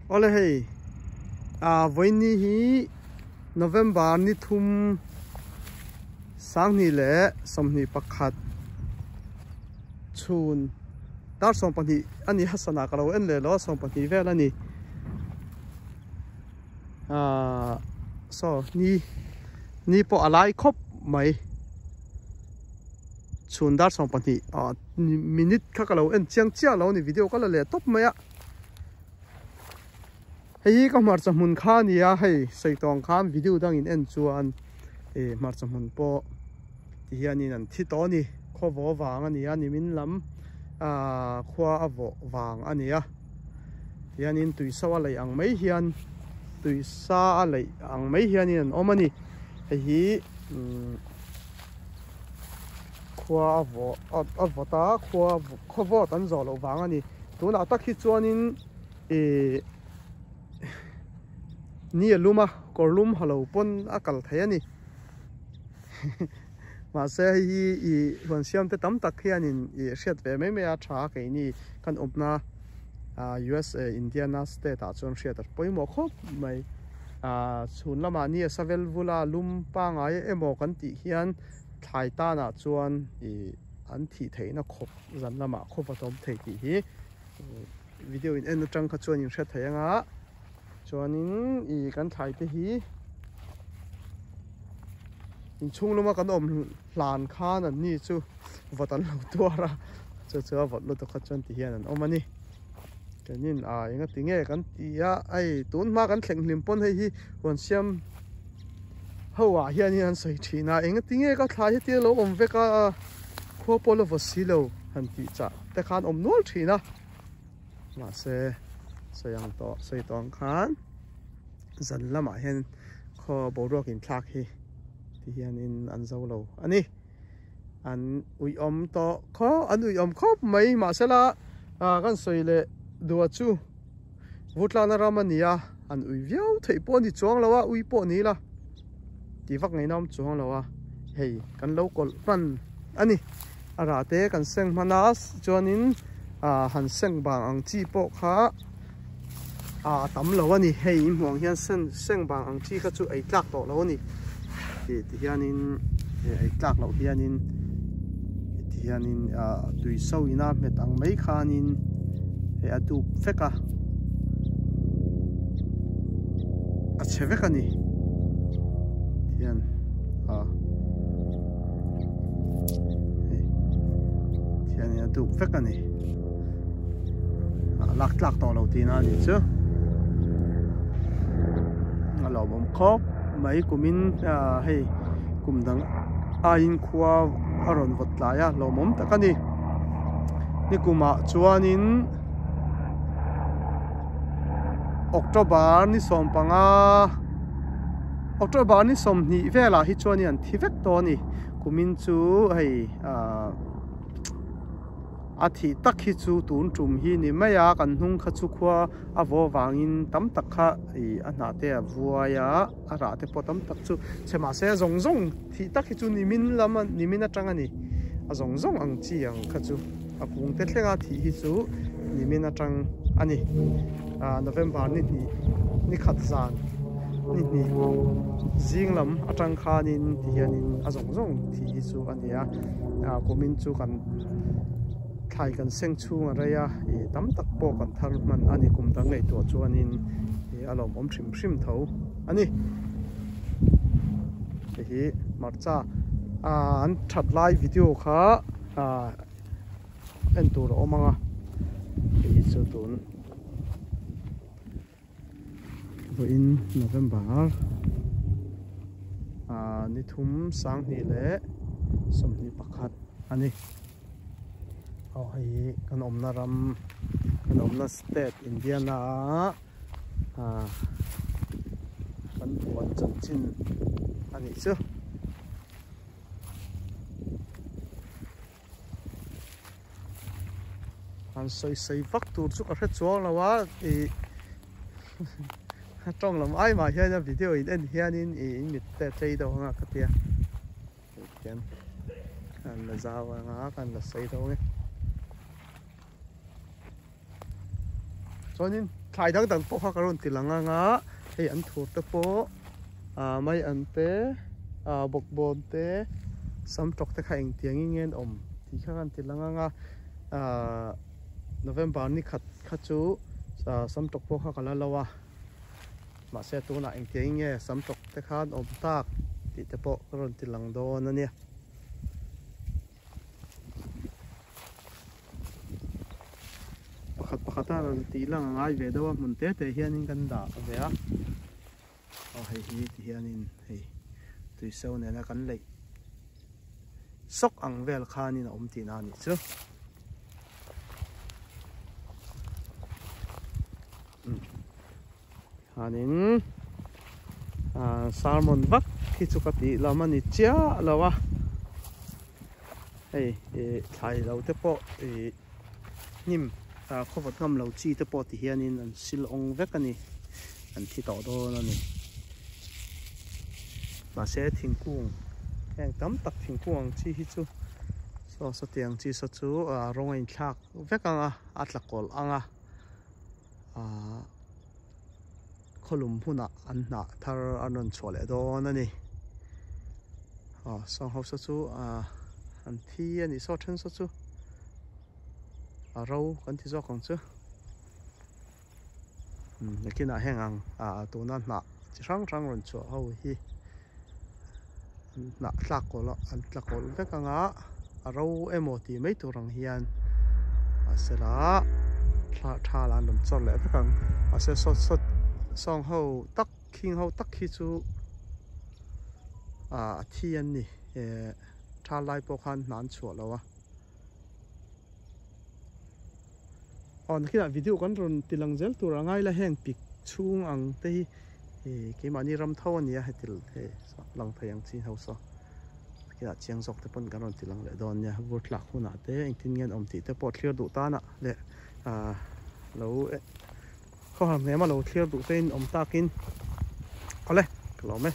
Ole hey, với ni hi November ni thum sang ni le som ni pakhat chun dar som pani ani hasana kalo en le lo som pani vel ani so ni po alai khop mai chun dar som pani minute kha kalo en chiang chia lo ni video kala le top maya hei ka mar chamun kha ni a hei seitong khan video dang in en chuan mar chamun po ti hianin an thi to ni khowo wang ani a ni min lam khwa avo wang ani a hianin tuisawa lei ang mai hian tuisa lei ang mai hianin an omani hei khwa avo ta khowo tan zo lo wang ani tuna tak hi chuanin ni luma korlum halo pon akal thayani ma se hi hon siam te tam tak hianin hriat ve mai mai a tha ke ni kan opna USA Indiana state a chon hriat ar poimo khop mai chhun lama ni savel vula lum panga emo kan ti hian thlai ta na chuan an thi theina khop zan lama khop atom thei ti hi video in en atang kha chuan in hriat thayanga chuanin kan thlai te hi in chung luma kan om hlan khan an ni chu votan lo tuara chu vot lo to kha chuan ti hian an omani kanin inga tinge kan tia ai tun ma kan thleng hlim pon hei hi hon siam hawa hian an sei thina inga tinge ka thlai te lo om veka kho polo vosilo han ti cha te khan om nol thina ma se sayang to sei tong khan zan lama hen kho borok in thlak hi ti hian in an zo lo ani an ui om to kho an ui om khop mai ma sela kan soile duwa chu vutlana ramania an ui viau thei po ni chuang lawa ui po ni la ti vak ngai nam chuang lawa hei kan local pan ani ara te kan seng manas chuanin han seng bang ang chi po kha tam lo ani hei muang hian seng bang ang chi kha chu ei tlak to lo ani ti hianin ei tlak lo hianin ti hianin tui so ina met ang mai khanin he atu feka a cheveka ni hian hianin atu feka ni lak tlak to lo tina ni chu alo bom khop mai kumin hei kumdang in khwa aron votlaya lo mom takani ni kuma chuanin October ni sompanga October ni som ni vela hi chuani an thivek to ni kumin chu hei athi tak hi chu tun tum hi ni maya kan hnung kha chu khwa avo wangin tam tak kha ana te vuaya ara te potam tak chu chema se zong thi tak hi chu nimin lama nimin atanga ni a zong ang chi ang kha chu apung te thlenga thi hi chu nimin atang ani November ni khat zan ni jinglam atang khanin tianin a zong thi hi chu ania komin chu kan thai kan seng chung araya tam tak po kan thar man ani kum dang nei to chuanin alom om thrim tho ani hi marcha an that live video kha en tur omanga hi chu tun in November ni thum sang ni le som ni pakhat ani hei kan omna ram kan omna state Indiana kan buat chanchin ani chu an soi vak tur chu ka hret chuang lawa trong lam ai ma hian video in en hianin in mit te chei do nga ka tia hian kan la zawa nga kan la sei do nge chonin thai dang dang po kha karon tilanga nga hei an thur te po mai an te bok bon te sam tok te kha eng tiang ingen om ti kha kan tilanga nga November ni khat chu sam tok po kha kala lawa ma se tu na eng tiang nge sam tok te khan om tak ti te po karon tilang do na nia pakhat an ti lang ngai ve dawa mun te hian in kan da ve a hei hi ti hian in hei tui so ne na kan lei sok ang vel khan in om ti na ni chu hanin salmon vak khi chu ka ti lamani chia lawa hei thai lo te po nim khovat ngam lo chi te po ti hianin an sil ong vek ani an thi to do na ni ma se thingkung eng tam tak thingkung chi hi chu so tiang chi so chu rong in thak vek anga atlakol anga kholum huna an na thar anon chole do na ni song ho so chu an thi ani so then so chu rau kan thi zo kong chu lekina hengang tu na na chi rang ron chu ho hi na tlakol an tlakol vekanga rau emoti mai tu rang hian asela tha lan dom chol le vekang ase so song ho tak king ho tak hi chu thi an ni tha lai po khan nan chu lawa on khi video kan ron tilang zel tur angai la heng pik chung ang te ke mani ram thaw ania hetil he lang thayang chi ho so kia chiang zok te pon kan ron tilang le don nia vut lak huna te eng tin ngen om ti te pot clear du ta na le lo kho ham ne ma lo clear du te in om takin ole klo me